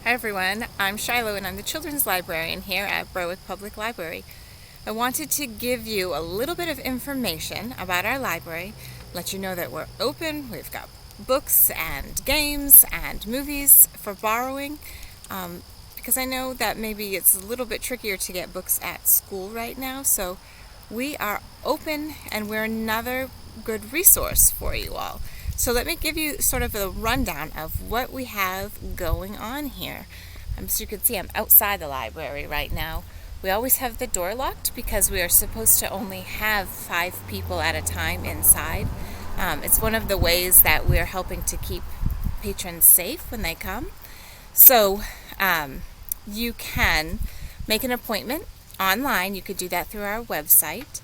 Hi everyone, I'm Shiloh and I'm the Children's Librarian here at Berwick Public Library. I wanted to give you a little bit of information about our library, let you know that we're open, we've got books and games and movies for borrowing, because I know that maybe it's a little bit trickier to get books at school right now, so we are open and we're another good resource for you all. So let me give you sort of a rundown of what we have going on here. As you can see, I'm outside the library right now. We always have the door locked because we are supposed to only have 5 people at a time inside. It's one of the ways that we're helping to keep patrons safe when they come. So you can make an appointment online. You could do that through our website.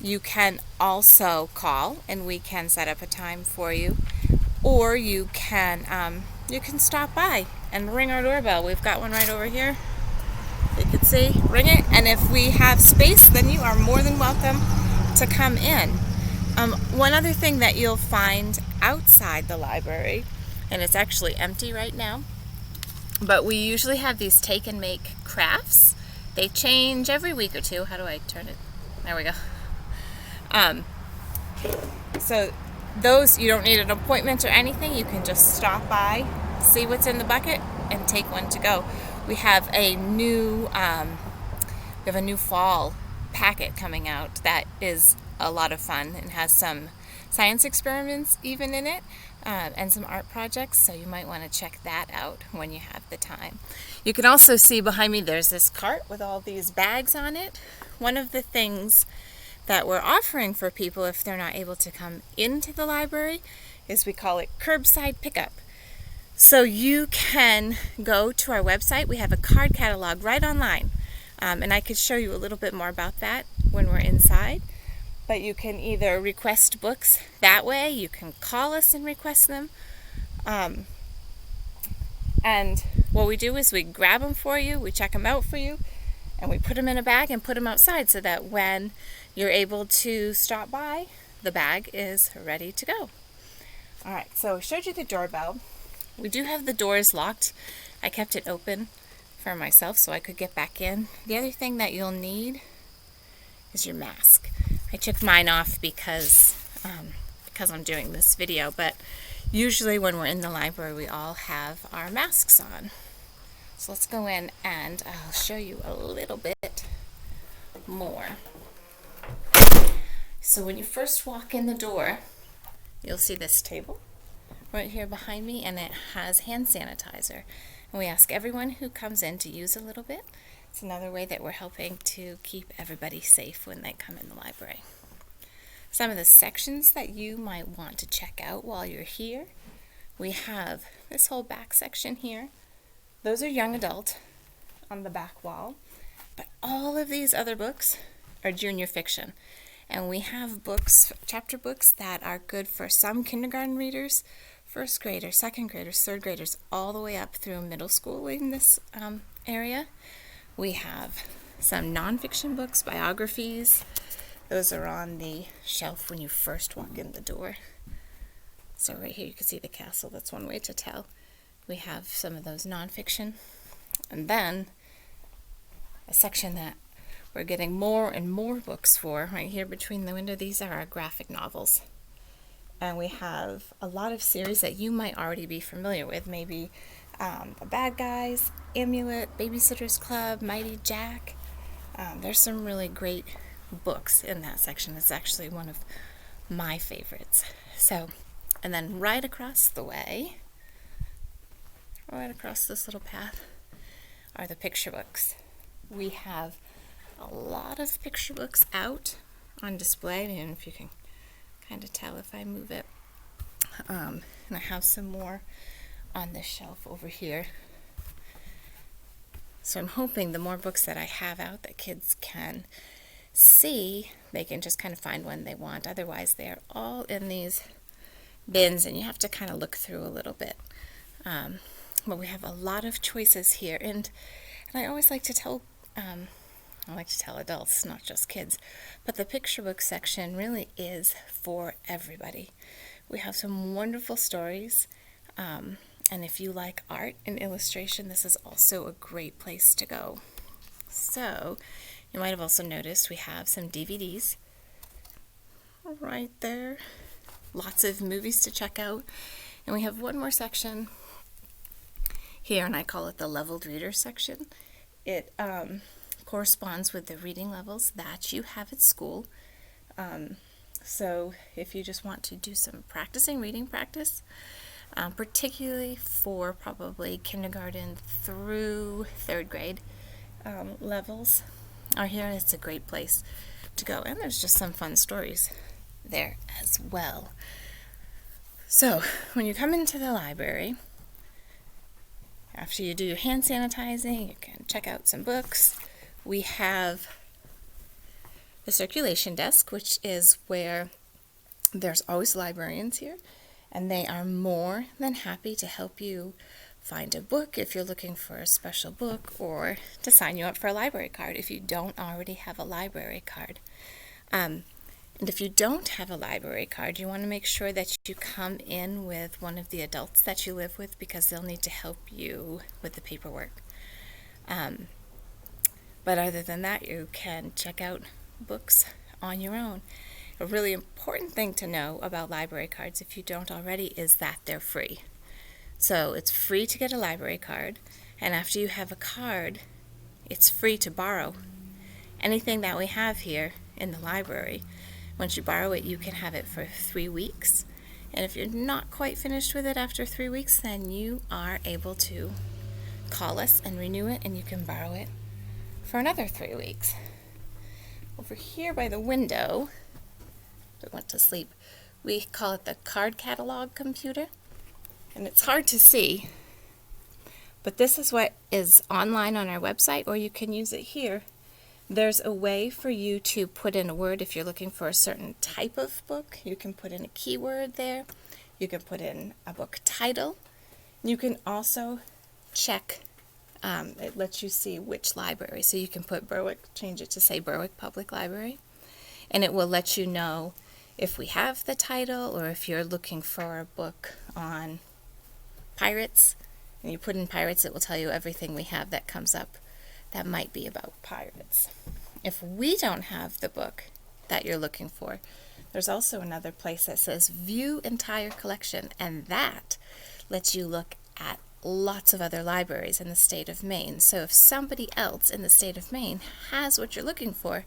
You can also call and we can set up a time for you, or you can stop by and ring our doorbell. We've got one right over here. You can see, ring it, and if we have space, then you are more than welcome to come in. One other thing that you'll find outside the library, and it's actually empty right now, but we usually have these take and make crafts. They change every week or two. How do I turn it? There we go. So those, you don't need an appointment or anything. You can just stop by, see what's in the bucket, and take one to go. We have a new fall packet coming out that is a lot of fun and has some science experiments even in it, and some art projects, so you might want to check that out when you have the time. You can also see behind me there's this cart with all these bags on it. One of the things that we're offering for people if they're not able to come into the library is we call it curbside pickup. So you can go to our website. We have a card catalog right online, and I could show you a little bit more about that when we're inside. But you can either request books that way, you can call us and request them, and what we do is we grab them for you, we check them out for you, and we put them in a bag and put them outside so that when you're able to stop by, the bag is ready to go. All right, so I showed you the doorbell. We do have the doors locked. I kept it open for myself so I could get back in. The other thing that you'll need is your mask. I took mine off because I'm doing this video, but usually when we're in the library we all have our masks on. So let's go in and I'll show you a little bit more. So when you first walk in the door, you'll see this table right here behind me, and it has hand sanitizer. And we ask everyone who comes in to use a little bit. It's another way that we're helping to keep everybody safe when they come in the library. Some of the sections that you might want to check out while you're here, we have this whole back section here. Those are young adult on the back wall, but all of these other books are junior fiction. And we have books, chapter books, that are good for some kindergarten readers, first graders, second graders, third graders, all the way up through middle school in this area. We have some nonfiction books, biographies. Those are on the shelf when you first walk in the door. So right here you can see the castle. That's one way to tell. We have some of those nonfiction. And then a section that we're getting more and more books for right here between the window. These are our graphic novels. And we have a lot of series that you might already be familiar with. Maybe The Bad Guys, Amulet, Babysitter's Club, Mighty Jack. There's some really great books in that section. It's actually one of my favorites. So, and then right across the way, right across this little path, are the picture books. We have a lot of picture books out on display, and if you can kind of tell if I move it. And I have some more on this shelf over here. So I'm hoping the more books that I have out that kids can see, they can just kind of find one they want. Otherwise, they're all in these bins, and you have to kind of look through a little bit. But we have a lot of choices here, and I always like to tell adults, not just kids, but the picture book section really is for everybody. We have some wonderful stories, And if you like art and illustration, this is also a great place to go. So, you might have also noticed we have some DVDs right there. Lots of movies to check out. And we have one more section here, and I call it the leveled reader section. It corresponds with the reading levels that you have at school. So if you just want to do some reading practice, particularly for probably kindergarten through third grade levels, are here. It's a great place to go. And there's just some fun stories there as well. So when you come into the library, after you do your hand sanitizing, you can check out some books. We have the circulation desk, which is where there's always librarians here, and they are more than happy to help you find a book if you're looking for a special book, or to sign you up for a library card if you don't already have a library card. And if you don't have a library card, you want to make sure that you come in with one of the adults that you live with, because they'll need to help you with the paperwork. But other than that, you can check out books on your own. A really important thing to know about library cards, if you don't already, is that they're free. So it's free to get a library card, and after you have a card, it's free to borrow. Anything that we have here in the library, once you borrow it, you can have it for 3 weeks. And if you're not quite finished with it after 3 weeks, then you are able to call us and renew it, and you can borrow it for another 3 weeks. Over here by the window, I went to sleep, we call it the card catalog computer. And it's hard to see, but this is what is online on our website, or you can use it here. There's a way for you to put in a word if you're looking for a certain type of book. You can put in a keyword there. You can put in a book title. You can also check, it lets you see which library. So you can put Berwick, change it to say Berwick Public Library, and it will let you know if we have the title, or if you're looking for a book on pirates, and you put in pirates, it will tell you everything we have that comes up that might be about pirates. If we don't have the book that you're looking for, there's also another place that says View Entire Collection, and that lets you look at lots of other libraries in the state of Maine. So if somebody else in the state of Maine has what you're looking for,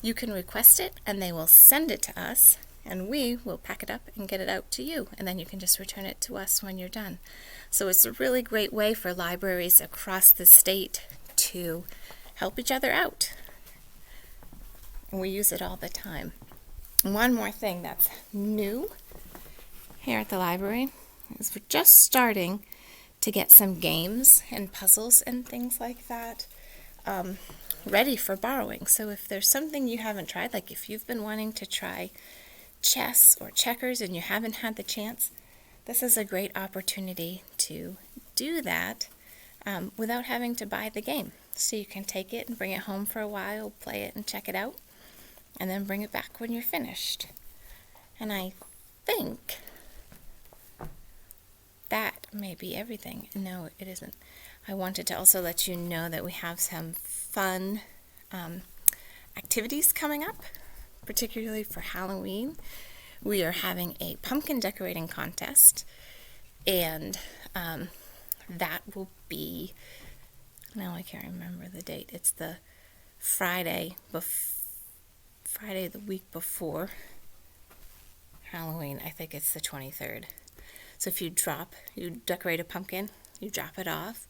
you can request it, and they will send it to us, and we will pack it up and get it out to you, and then you can just return it to us when you're done. So it's a really great way for libraries across the state to help each other out. And we use it all the time. One more thing that's new here at the library is we're just starting to get some games and puzzles and things like that ready for borrowing. So if there's something you haven't tried, like if you've been wanting to try chess or checkers and you haven't had the chance, this is a great opportunity to do that without having to buy the game. So you can take it and bring it home for a while, play it and check it out, and then bring it back when you're finished. And I think that may be everything. No, it isn't. I wanted to also let you know that we have some fun activities coming up, particularly for Halloween. We are having a pumpkin decorating contest, and that will be, now I can't remember the date. It's the Friday the week before Halloween. I think it's the 23rd. So if you decorate a pumpkin, you drop it off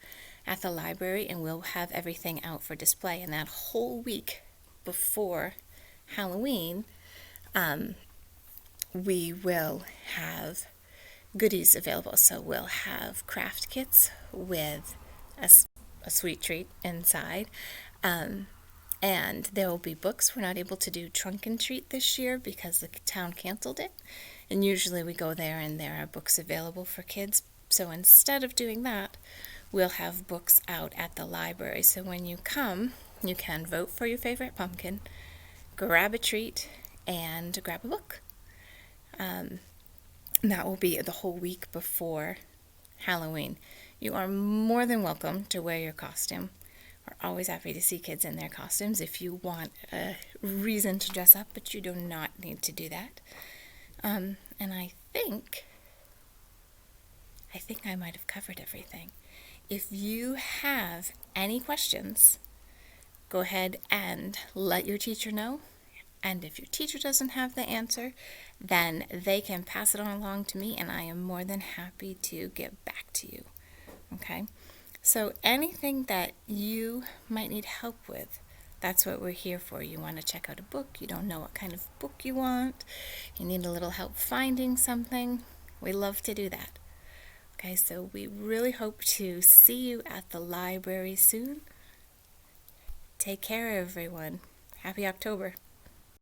at the library, and we'll have everything out for display. And that whole week before Halloween, we will have goodies available. So we'll have craft kits with a sweet treat inside, and there will be books. We're not able to do trunk and treat this year because the town canceled it, and usually we go there and there are books available for kids. So instead of doing that, we'll have books out at the library. So when you come, you can vote for your favorite pumpkin, grab a treat, and grab a book. And that will be the whole week before Halloween. You are more than welcome to wear your costume. We're always happy to see kids in their costumes if you want a reason to dress up, but you do not need to do that. And I think I might have covered everything. If you have any questions, go ahead and let your teacher know. And if your teacher doesn't have the answer, then they can pass it on along to me, and I am more than happy to get back to you. Okay? So anything that you might need help with, that's what we're here for. You want to check out a book, you don't know what kind of book you want, you need a little help finding something, we love to do that. Okay, so we really hope to see you at the library soon. Take care, everyone. Happy October.